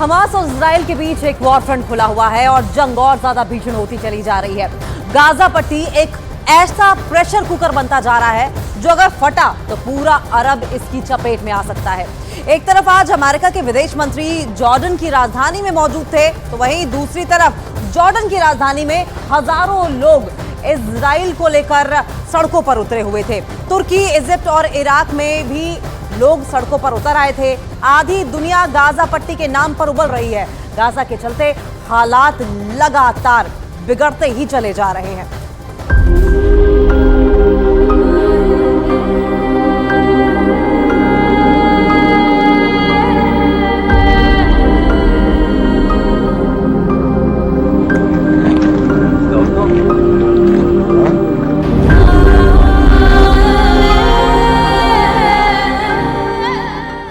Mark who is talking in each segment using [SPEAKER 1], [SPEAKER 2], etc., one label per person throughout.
[SPEAKER 1] Hamas और Israel के बीच एक वॉर फ्रंट खुला हुआ है और जंग और ज्यादा भीषण होती चली जा रही है। गाजा पट्टी एक ऐसा प्रेशर कुकर बनता जा रहा है जो अगर फटा तो पूरा अरब इसकी चपेट में आ सकता है। एक तरफ आज अमेरिका के विदेश मंत्री जॉर्डन की राजधानी में मौजूद थे, तो वहीं दूसरी तरफ जॉर्डन की राजधानी में हजारों लोग इजराइल को लेकर सड़कों पर उतरे हुए थे। तुर्की, इजिप्ट और इराक में भी लोग सड़कों पर उतर आए थे। आधी दुनिया गाजा पट्टी के नाम पर उबल रही है। गाजा के चलते हालात लगातार बिगड़ते ही चले जा रहे हैं।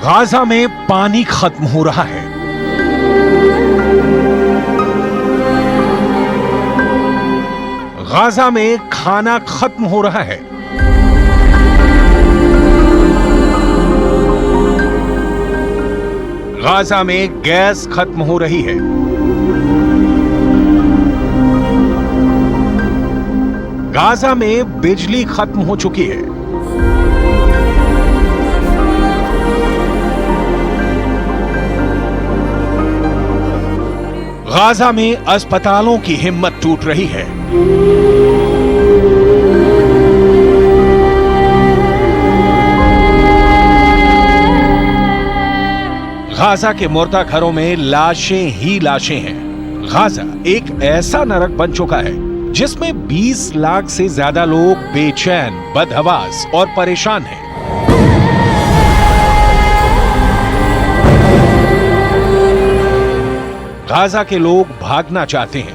[SPEAKER 2] गाजा में पानी खत्म हो रहा है। गाजा में खाना खत्म हो रहा है। गाजा में गैस खत्म हो रही है। गाजा में बिजली खत्म हो चुकी है। गाजा में अस्पतालों की हिम्मत टूट रही है। गाजा के मुर्दा घरों में लाशें ही लाशें हैं। गाजा एक ऐसा नरक बन चुका है जिसमें 20 लाख से ज्यादा लोग बेचैन, बदहवास और परेशान हैं। गाजा के लोग भागना चाहते हैं,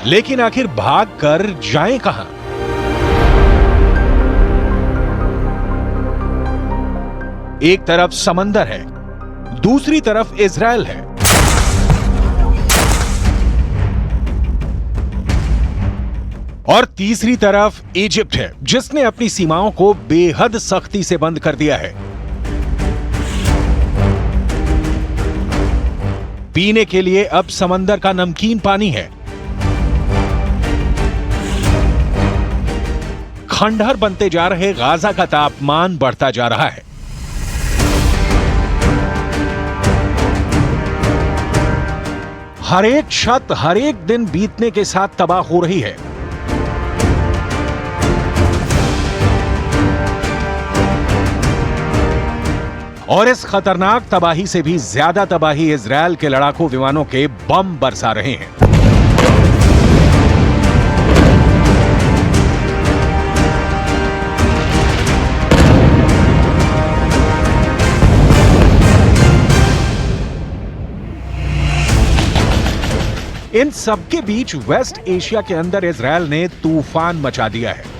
[SPEAKER 2] लेकिन आखिर भाग कर जाएं कहां? एक तरफ समंदर है, दूसरी तरफ इजराइल है। और तीसरी तरफ इजिप्ट है, जिसने अपनी सीमाओं को बेहद सख्ती से बंद कर दिया है। पीने के लिए अब समंदर का नमकीन पानी है। खंडहर बनते जा रहे गाजा का तापमान बढ़ता जा रहा है। हर एक छत हर एक दिन बीतने के साथ तबाह हो रही है। और इस खतरनाक तबाही से भी ज्यादा तबाही इजराइल के लड़ाकू विमानों के बम बरसा रहे हैं। इन सबके बीच वेस्ट एशिया के अंदर इजराइल ने तूफान मचा दिया है।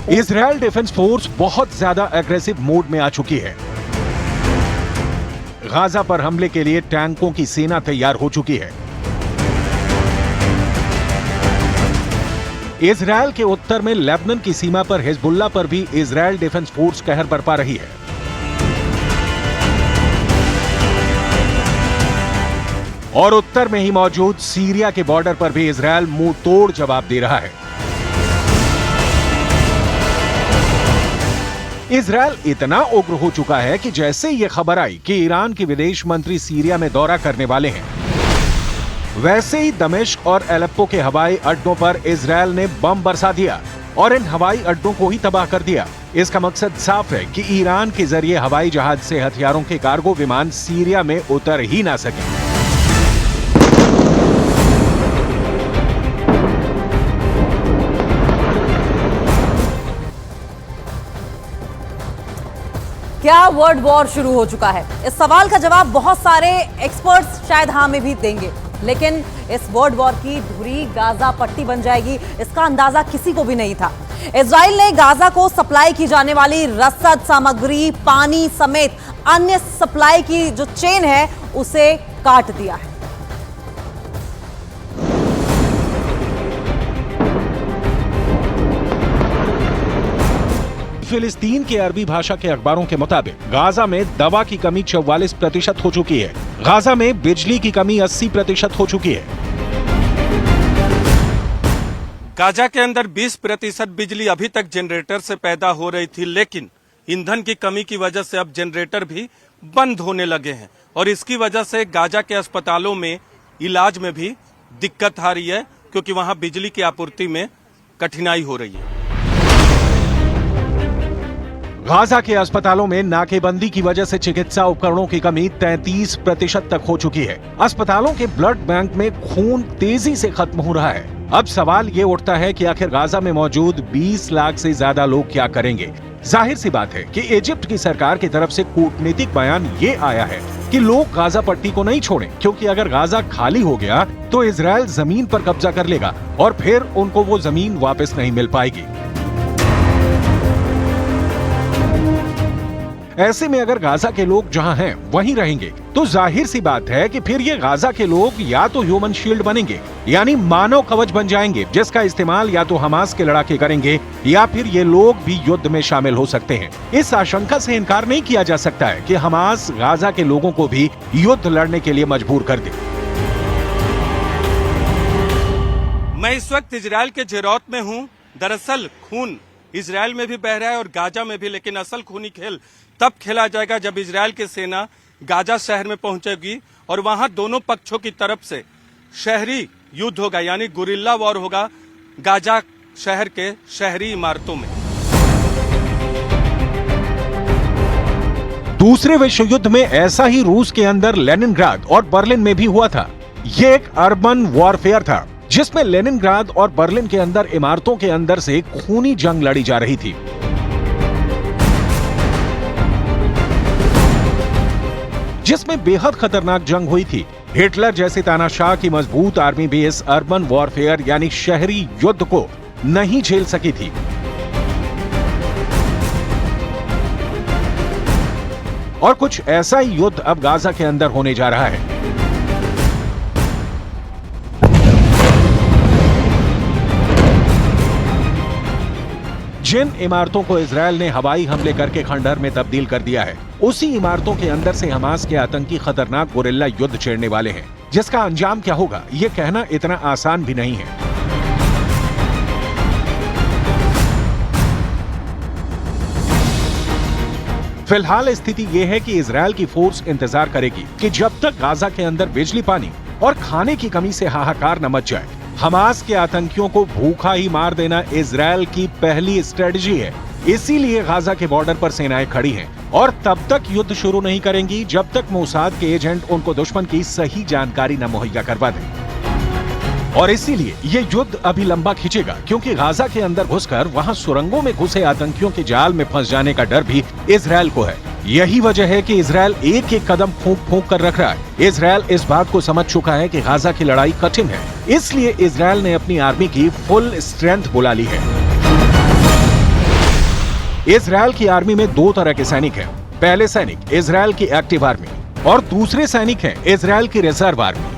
[SPEAKER 2] इजराइल डिफेंस फोर्स बहुत ज्यादा एग्रेसिव मोड में आ चुकी है। गाजा पर हमले के लिए टैंकों की सेना तैयार हो चुकी है। इजराइल के उत्तर में लेबनान की सीमा पर हिजबुल्लाह पर भी इजराइल डिफेंस फोर्स कहर बरपा रही है। और उत्तर में ही मौजूद सीरिया के बॉर्डर पर भी इजराइल मुंह तोड़ जवाब दे रहा है। इजराइल इतना उग्र हो चुका है कि जैसे ये खबर आई कि ईरान के विदेश मंत्री सीरिया में दौरा करने वाले हैं, वैसे ही दमिश्क और एलेप्पो के हवाई अड्डों पर इजराइल ने बम बरसा दिया और इन हवाई अड्डों को ही तबाह कर दिया। इसका मकसद साफ है कि ईरान के जरिए हवाई जहाज से हथियारों के कार्गो विमान सीरिया में उतर ही ना सके।
[SPEAKER 1] क्या वर्ल्ड वॉर शुरू हो चुका है? इस सवाल का जवाब बहुत सारे एक्सपर्ट्स शायद हाँ में भी देंगे, लेकिन इस वर्ल्ड वॉर की धुरी गाजा पट्टी बन जाएगी, इसका अंदाजा किसी को भी नहीं था। इजराइल ने गाजा को सप्लाई की जाने वाली रसद सामग्री, पानी समेत अन्य सप्लाई की जो चेन है उसे काट दिया है।
[SPEAKER 2] फिलिस्तीन के अरबी भाषा के अखबारों के मुताबिक गाजा में दवा की कमी 44% हो चुकी है। गाजा में बिजली की कमी 80% हो चुकी है।
[SPEAKER 3] गाजा के अंदर 20% बिजली अभी तक जनरेटर से पैदा हो रही थी, लेकिन ईंधन की कमी की वजह से अब जनरेटर भी बंद होने लगे हैं और इसकी वजह से गाजा के अस्पतालों में इलाज में भी दिक्कत आ रही है, क्योंकि वहां बिजली की आपूर्ति में कठिनाई हो रही है।
[SPEAKER 2] गाजा के अस्पतालों में नाकेबंदी की वजह से चिकित्सा उपकरणों की कमी 33% तक हो चुकी है। अस्पतालों के ब्लड बैंक में खून तेजी से खत्म हो रहा है। अब सवाल ये उठता है कि आखिर गाजा में मौजूद 20 लाख से ज्यादा लोग क्या करेंगे। जाहिर सी बात है कि इजिप्ट की सरकार की तरफ से कूटनीतिक बयान ये आया है कि लोग गाजा पट्टी को नहीं छोड़ें, क्योंकि अगर गाजा खाली हो गया तो इजराइल जमीन पर कब्जा कर लेगा और फिर उनको वो जमीन वापस नहीं मिल पाएगी। ऐसे में अगर गाजा के लोग जहां हैं वहीं रहेंगे तो जाहिर सी बात है कि फिर ये गाजा के लोग या तो ह्यूमन शील्ड बनेंगे, यानी मानव कवच बन जाएंगे, जिसका इस्तेमाल या तो हमास के लड़ाके करेंगे या फिर ये लोग भी युद्ध में शामिल हो सकते हैं। इस आशंका से इनकार नहीं किया जा सकता है कि हमास गाजा के लोगों को भी युद्ध लड़ने के लिए मजबूर कर दे।
[SPEAKER 3] मैं इस वक्त इजराइल के जेरौत में हूँ। दरअसल खून इजराइल में भी बह रहा है और गाजा में भी, लेकिन असल खूनी खेल तब खेला जाएगा जब इजराइल की सेना गाजा शहर में पहुंचेगी और वहां दोनों पक्षों की तरफ से शहरी युद्ध होगा, यानी गुरिल्ला वॉर होगा गाजा शहर के शहरी इमारतों में।
[SPEAKER 2] दूसरे विश्व युद्ध में ऐसा ही रूस के अंदर लेनिनग्राद और बर्लिन में भी हुआ था। ये एक अर्बन वॉरफेयर था जिसमें लेनिनग्राद और बर्लिन के अंदर इमारतों के अंदर से खूनी जंग लड़ी जा रही थी। जिसमें बेहद खतरनाक जंग हुई थी। हिटलर जैसे तानाशाह की मजबूत आर्मी भी इस अर्बन वॉरफेयर यानी शहरी युद्ध को नहीं झेल सकी थी। और कुछ ऐसा ही युद्ध अब गाजा के अंदर होने जा रहा है। जिन इमारतों को इजरायल ने हवाई हमले करके खंडहर में तब्दील कर दिया है, उसी इमारतों के अंदर से हमास के आतंकी खतरनाक गुरिल्ला युद्ध छेड़ने वाले हैं, जिसका अंजाम क्या होगा ये कहना इतना आसान भी नहीं है। फिलहाल स्थिति यह है कि इजरायल की फोर्स इंतजार करेगी कि जब तक गाजा के अंदर बिजली, पानी और खाने की कमी से हाहाकार न मच जाए। हमास के आतंकियों को भूखा ही मार देना इजरायल की पहली स्ट्रेटजी है। इसीलिए गाजा के बॉर्डर पर सेनाएं खड़ी हैं और तब तक युद्ध शुरू नहीं करेंगी जब तक मोसाद के एजेंट उनको दुश्मन की सही जानकारी न मुहैया करवा दें। और इसीलिए ये युद्ध अभी लंबा खींचेगा, क्योंकि गाजा के अंदर घुसकर वहां सुरंगों में घुसे आतंकियों के जाल में फंस जाने का डर भी इजरायल को है। यही वजह है कि इजरायल एक एक कदम फूंक फूंक कर रख रहा है। इजरायल इस बात को समझ चुका है कि गाजा की लड़ाई कठिन है, इसलिए इजरायल ने अपनी आर्मी की फुल स्ट्रेंथ बुला ली है। इजरायल की आर्मी में दो तरह के सैनिक हैं। पहले सैनिक इजरायल की एक्टिव आर्मी और दूसरे सैनिक हैं इजरायल की रिजर्व आर्मी।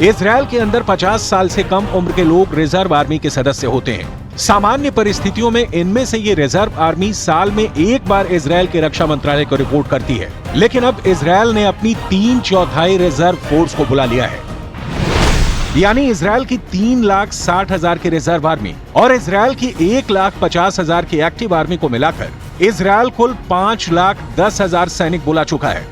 [SPEAKER 2] इजरायल के अंदर 50 साल से कम उम्र के लोग रिजर्व आर्मी के सदस्य होते हैं। सामान्य परिस्थितियों में इनमें से ये रिजर्व आर्मी साल में एक बार इजरायल के रक्षा मंत्रालय को रिपोर्ट करती है, लेकिन अब इजरायल ने अपनी 3/4 रिजर्व फोर्स को बुला लिया है। यानी इजरायल की 3,60,000 की रिजर्व आर्मी और इजरायल की 1,50,000 की एक्टिव आर्मी को मिलाकर इजरायल कुल 5,10,000 सैनिक बुला चुका है।